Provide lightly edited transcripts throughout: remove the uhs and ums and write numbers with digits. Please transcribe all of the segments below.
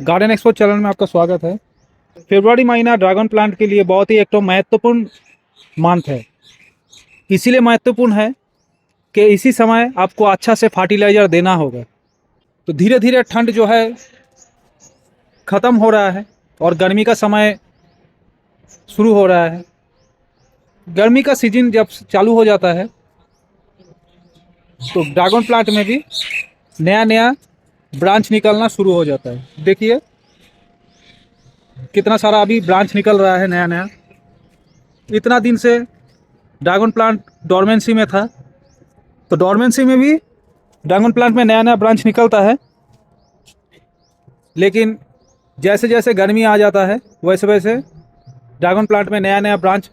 Garden expo channel में आपका स्वागत है। फरवरी महीना ड्रैगन प्लांट के लिए बहुत ही एक तो महत्वपूर्ण मंथ है। इसीलिए महत्वपूर्ण है कि इसी समय आपको अच्छा से फर्टिलाइज़र देना होगा। तो धीरे धीरे ठंड जो है ख़त्म हो रहा है और गर्मी का समय शुरू हो रहा है। गर्मी का सीजन जब चालू हो जाता है तो ड्रैगन प्लांट में भी नया नया ब्रांच निकलना शुरू हो जाता है। देखिए कितना सारा अभी ब्रांच निकल रहा है नया नया। इतना दिन से ड्रैगन प्लांट डोरमेंसी में था, तो डोरमेंसी में भी ड्रैगन प्लांट में नया नया ब्रांच निकलता है। लेकिन जैसे जैसे गर्मी आ जाता है वैसे वैसे ड्रैगन प्लांट में नया नया ब्रांच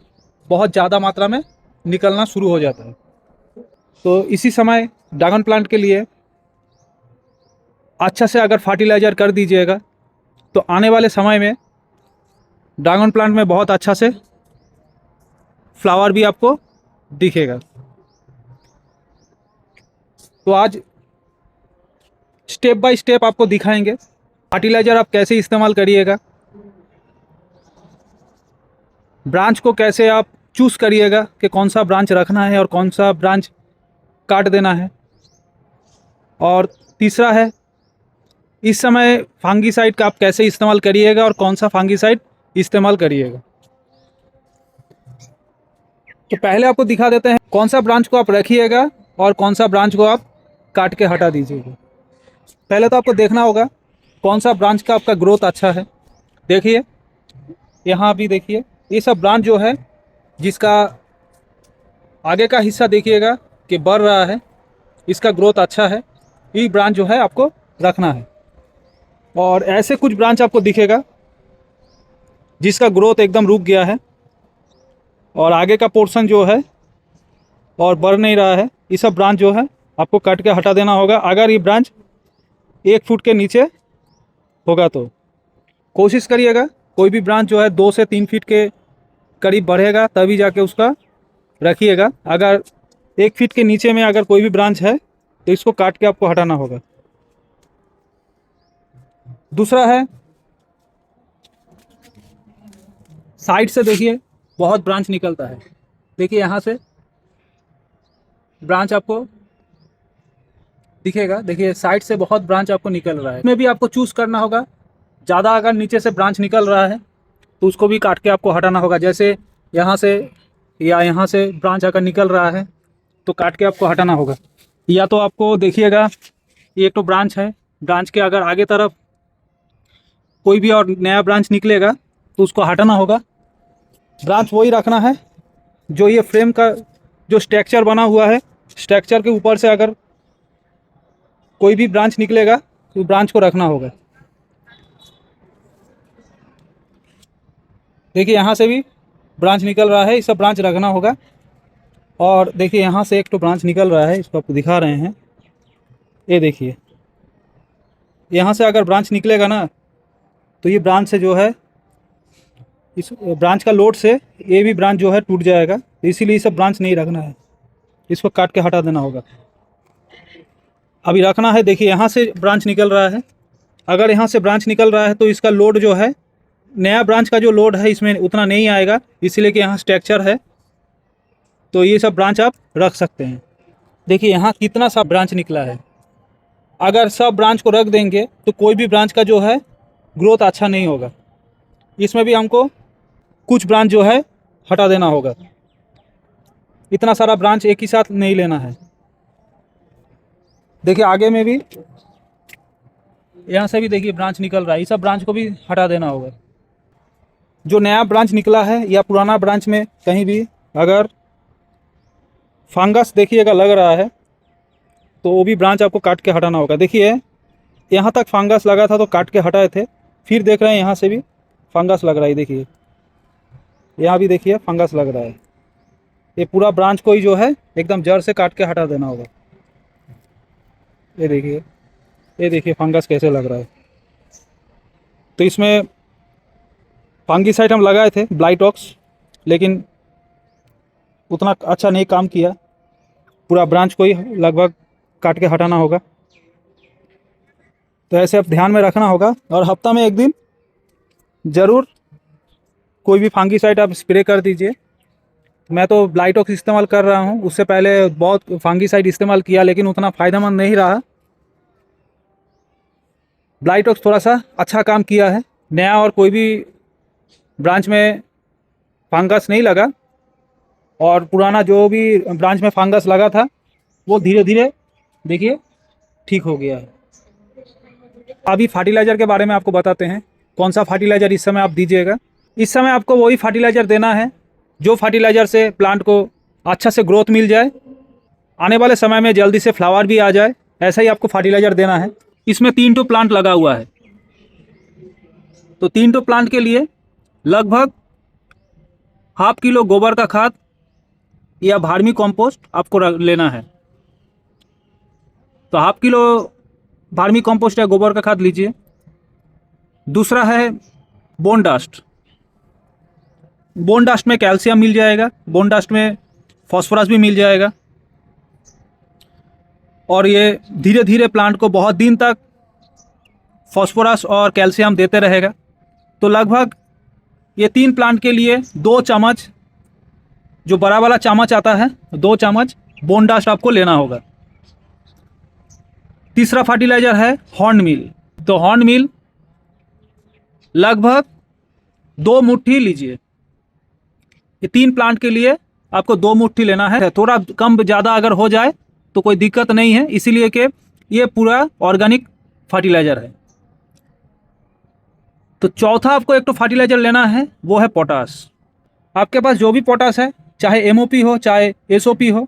बहुत ज़्यादा मात्रा में निकलना शुरू हो जाता है। तो इसी समय ड्रैगन प्लांट के लिए अच्छा से अगर फर्टिलाइज़र कर दीजिएगा तो आने वाले समय में ड्रैगन प्लांट में बहुत अच्छा से फ्लावर भी आपको दिखेगा। तो आज स्टेप बाय स्टेप आपको दिखाएंगे फर्टिलाइज़र आप कैसे इस्तेमाल करिएगा, ब्रांच को कैसे आप चूज़ करिएगा कि कौन सा ब्रांच रखना है और कौन सा ब्रांच काट देना है। और तीसरा है इस समय फंगीसाइड का आप कैसे इस्तेमाल करिएगा और कौन सा फंगीसाइड इस्तेमाल करिएगा। तो पहले आपको दिखा देते हैं कौन सा ब्रांच को आप रखिएगा और कौन सा ब्रांच को आप काट के हटा दीजिएगा। पहले तो आपको देखना होगा कौन सा ब्रांच का आपका ग्रोथ अच्छा है। देखिए यहाँ भी देखिए ये सब ब्रांच जो है जिसका आगे का हिस्सा देखिएगा कि बढ़ रहा है, इसका ग्रोथ अच्छा है, ये ब्रांच जो है आपको रखना है। और ऐसे कुछ ब्रांच आपको दिखेगा जिसका ग्रोथ एकदम रुक गया है और आगे का पोर्शन जो है और बढ़ नहीं रहा है, ये सब ब्रांच जो है आपको काट के हटा देना होगा। अगर ये ब्रांच 1 फुट के नीचे होगा तो कोशिश करिएगा कोई भी ब्रांच जो है 2 से 3 फीट के करीब बढ़ेगा तभी जाके उसका रखिएगा। अगर 1 फीट के नीचे में अगर कोई भी ब्रांच है तो इसको काट के आपको हटाना होगा। दूसरा है साइड से देखिए बहुत ब्रांच निकलता है। देखिए यहाँ से ब्रांच आपको दिखेगा, देखिए साइड से बहुत ब्रांच आपको निकल रहा है। इसमें भी आपको चूज़ करना होगा, ज़्यादा अगर नीचे से ब्रांच निकल रहा है तो उसको भी काट के आपको हटाना होगा। जैसे यहाँ से या यहाँ से ब्रांच अगर निकल रहा है तो काट के आपको हटाना होगा। या तो आपको देखिएगा ये एक तो ब्रांच है, ब्रांच के अगर आगे तरफ कोई भी और नया ब्रांच निकलेगा तो उसको हटाना होगा। ब्रांच वही रखना है जो ये फ्रेम का जो स्ट्रक्चर बना हुआ है, स्ट्रक्चर के ऊपर से अगर कोई भी ब्रांच निकलेगा तो ब्रांच को रखना होगा। देखिए यहाँ से भी ब्रांच निकल रहा है, ये सब ब्रांच रखना होगा। और देखिए यहाँ से एक तो ब्रांच निकल रहा है, इसको आपको दिखा रहे हैं। ये देखिए यहाँ से अगर ब्रांच निकलेगा ना तो ये ब्रांच से जो है इस ब्रांच का लोड से ये भी ब्रांच जो है टूट जाएगा। तो इसीलिए ये सब ब्रांच नहीं रखना है, इसको काट के हटा देना होगा। अभी रखना है, देखिए यहाँ से ब्रांच निकल रहा है। अगर यहाँ से ब्रांच निकल रहा है तो इसका लोड जो है नया ब्रांच का जो लोड है इसमें उतना नहीं आएगा, इसीलिए कि यहाँ स्ट्रक्चर है तो ये सब ब्रांच आप रख सकते हैं। देखिए यहाँ कितना सा ब्रांच निकला है। अगर सब ब्रांच को रख देंगे तो कोई भी ब्रांच का जो है ग्रोथ अच्छा नहीं होगा। इसमें भी हमको कुछ ब्रांच जो है हटा देना होगा, इतना सारा ब्रांच एक ही साथ नहीं लेना है। देखिए आगे में भी यहाँ से भी देखिए ब्रांच निकल रहा है, ये सब ब्रांच को भी हटा देना होगा। जो नया ब्रांच निकला है या पुराना ब्रांच में कहीं भी अगर फंगस देखिएगा लग रहा है तो वो भी ब्रांच आपको काट के हटाना होगा। देखिए यहाँ तक फंगस लगा था तो काट के हटाए थे, फिर देख रहे हैं यहाँ से भी फंगस लग रहा है। देखिए यहाँ भी देखिए फंगस लग रहा है। ये पूरा ब्रांच को ही जो है एकदम जड़ से काट के हटा देना होगा। ये देखिए फंगस कैसे लग रहा है। तो इसमें फंगीसाइड हम लगाए थे ब्लाइटॉक्स, लेकिन उतना अच्छा नहीं काम किया। पूरा ब्रांच को ही लगभग काट के हटाना होगा। तो ऐसे आप ध्यान में रखना होगा। और हफ्ता में एक दिन ज़रूर कोई भी फंगीसाइड आप स्प्रे कर दीजिए। मैं तो ब्लाइटॉक्स इस्तेमाल कर रहा हूँ, उससे पहले बहुत फंगीसाइड इस्तेमाल किया लेकिन उतना फ़ायदेमंद नहीं रहा। ब्लाइटॉक्स थोड़ा सा अच्छा काम किया है। नया और कोई भी ब्रांच में फंगस नहीं लगा, और पुराना जो भी ब्रांच में फंगस लगा था वो धीरे धीरे देखिए ठीक हो गया है। अभी फर्टिलाइज़र के बारे में आपको बताते हैं, कौन सा फर्टिलाइज़र इस समय आप दीजिएगा। इस समय आपको वही फर्टिलाइज़र देना है जो फर्टिलाइज़र से प्लांट को अच्छा से ग्रोथ मिल जाए, आने वाले समय में जल्दी से फ्लावर भी आ जाए, ऐसा ही आपको फर्टिलाइज़र देना है। इसमें 3 ठो प्लांट लगा हुआ है, तो 3 ठो प्लांट के लिए लगभग ½ किलो गोबर का खाद या वर्मी कंपोस्ट आपको लेना है। तो ½ किलो वर्मी कंपोस्ट या गोबर का खाद लीजिए। दूसरा है बोन डस्ट। बोन डस्ट में कैल्शियम मिल जाएगा, बोन डस्ट में फास्फोरस भी मिल जाएगा, और ये धीरे धीरे प्लांट को बहुत दिन तक फास्फोरस और कैल्शियम देते रहेगा। तो लगभग ये 3 प्लांट के लिए 2 चम्मच, जो बड़ा वाला चम्मच आता है, 2 चम्मच बोन डस्ट आपको लेना होगा। तीसरा फर्टिलाइज़र है हॉर्न मिल। तो हॉर्न मिल लगभग 2 मुट्ठी लीजिए। ये 3 प्लांट के लिए आपको 2 मुट्ठी लेना है। थोड़ा कम ज़्यादा अगर हो जाए तो कोई दिक्कत नहीं है, इसीलिए कि ये पूरा ऑर्गेनिक फर्टिलाइज़र है। तो चौथा आपको एक तो फर्टिलाइज़र लेना है, वो है पोटास। आपके पास जो भी पोटास है, चाहे MOP हो, चाहे SOP हो,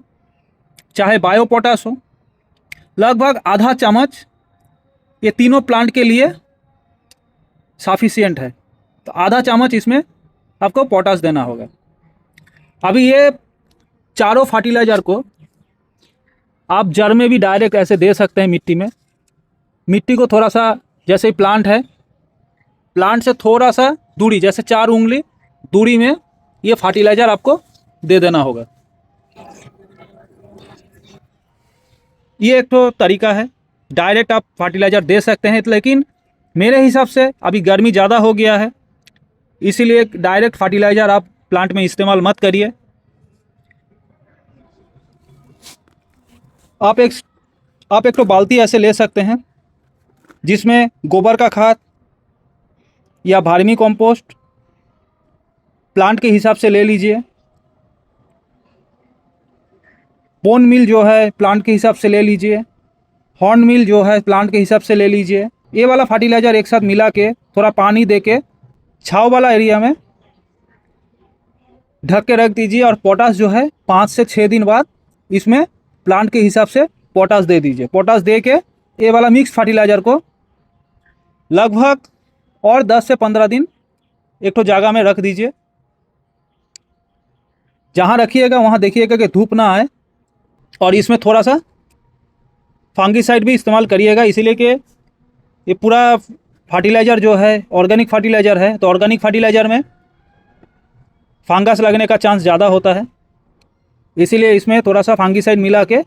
चाहे बायो पोटास हो, लगभग आधा चम्मच ये तीनों प्लांट के लिए सफिशिएंट है। तो आधा चम्मच इसमें आपको पोटास देना होगा। अभी ये चारों फर्टिलाइज़र को आप जड़ में भी डायरेक्ट ऐसे दे सकते हैं मिट्टी में। मिट्टी को थोड़ा सा, जैसे ही प्लांट है, प्लांट से थोड़ा सा दूरी, जैसे 4 उंगली दूरी में ये फर्टिलाइज़र आपको दे देना होगा। ये एक तो तरीका है, डायरेक्ट आप फर्टिलाइज़र दे सकते हैं, लेकिन मेरे हिसाब से अभी गर्मी ज़्यादा हो गया है, इसीलिए डायरेक्ट फर्टिलाइज़र आप प्लांट में इस्तेमाल मत करिए। आप एक तो बाल्टी ऐसे ले सकते हैं जिसमें गोबर का खाद या वर्मी कंपोस्ट प्लांट के हिसाब से ले लीजिए। बोन मिल जो है प्लांट के हिसाब से ले लीजिए। हॉर्न मिल जो है प्लांट के हिसाब से ले लीजिए। ये वाला फर्टिलाइज़र एक साथ मिला के थोड़ा पानी दे के छाँव वाला एरिया में ढक के रख दीजिए। और पोटास जो है 5 से 6 दिन बाद इसमें प्लांट के हिसाब से पोटास दे दीजिए। पोटास दे के ये वाला मिक्स फर्टिलाइज़र को लगभग और 10 से 15 दिन एक तो जगह में रख दीजिए। जहाँ रखिएगा वहाँ देखिएगा कि धूप ना आए, और इसमें थोड़ा सा फंगीसाइड भी इस्तेमाल करिएगा, इसीलिए कि ये पूरा फर्टिलाइज़र जो है ऑर्गेनिक फर्टिलाइज़र है। तो ऑर्गेनिक फर्टिलाइज़र में फंगस लगने का चांस ज़्यादा होता है, इसीलिए इसमें थोड़ा सा फंगीसाइड मिला के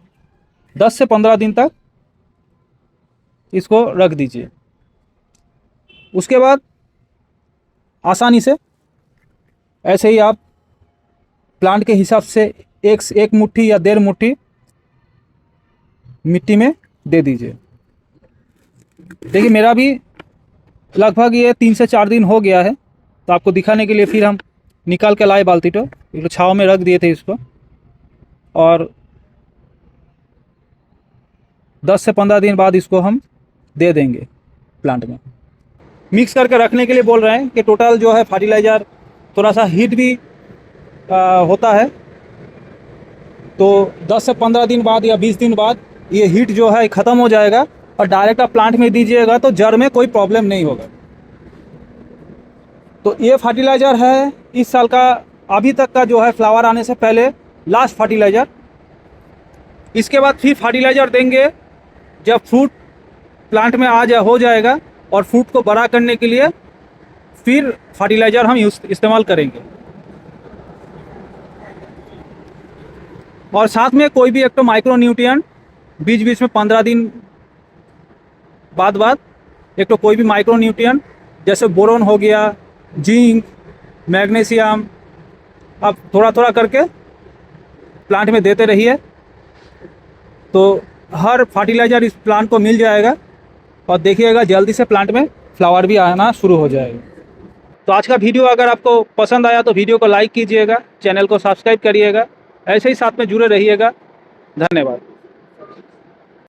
10 से 15 दिन तक इसको रख दीजिए। उसके बाद आसानी से ऐसे ही आप प्लांट के हिसाब से एक मुट्ठी या 1.5 मुट्ठी मिट्टी में दे दीजिए। देखिए मेरा भी लगभग ये 3 से 4 दिन हो गया है, तो आपको दिखाने के लिए फिर हम निकाल के लाए बाल्टी। तो छाँव में रख दिए थे इसको, और 10 से 15 दिन बाद इसको हम दे देंगे प्लांट में। मिक्स करके रखने के लिए बोल रहे हैं कि टोटल जो है फर्टिलाइज़र थोड़ा सा हीट भी होता है, तो 10 से 15 दिन बाद या 20 दिन बाद ये हीट जो है ख़त्म हो जाएगा, और डायरेक्ट आप प्लांट में दीजिएगा तो जड़ में कोई प्रॉब्लम नहीं होगा। तो ये फर्टिलाइज़र है इस साल का अभी तक का जो है फ्लावर आने से पहले लास्ट फर्टिलाइज़र। इसके बाद फिर फर्टिलाइज़र देंगे जब फ्रूट प्लांट में हो जाएगा, और फ्रूट को बड़ा करने के लिए फिर फर्टिलाइज़र हम इस्तेमाल करेंगे। और साथ में कोई भी एक तो माइक्रो न्यूट्रिएंट बीच बीच में 15 दिन बाद एक तो कोई भी माइक्रो न्यूट्रिएंट जैसे बोरोन हो गया, जिंक, मैग्नीशियम, आप थोड़ा थोड़ा करके प्लांट में देते रहिए, तो हर फर्टिलाइज़र इस प्लांट को मिल जाएगा और देखिएगा जल्दी से प्लांट में फ्लावर भी आना शुरू हो जाएगा। तो आज का वीडियो अगर आपको पसंद आया तो वीडियो को लाइक कीजिएगा, चैनल को सब्सक्राइब करिएगा, ऐसे ही साथ में जुड़े रहिएगा। धन्यवाद।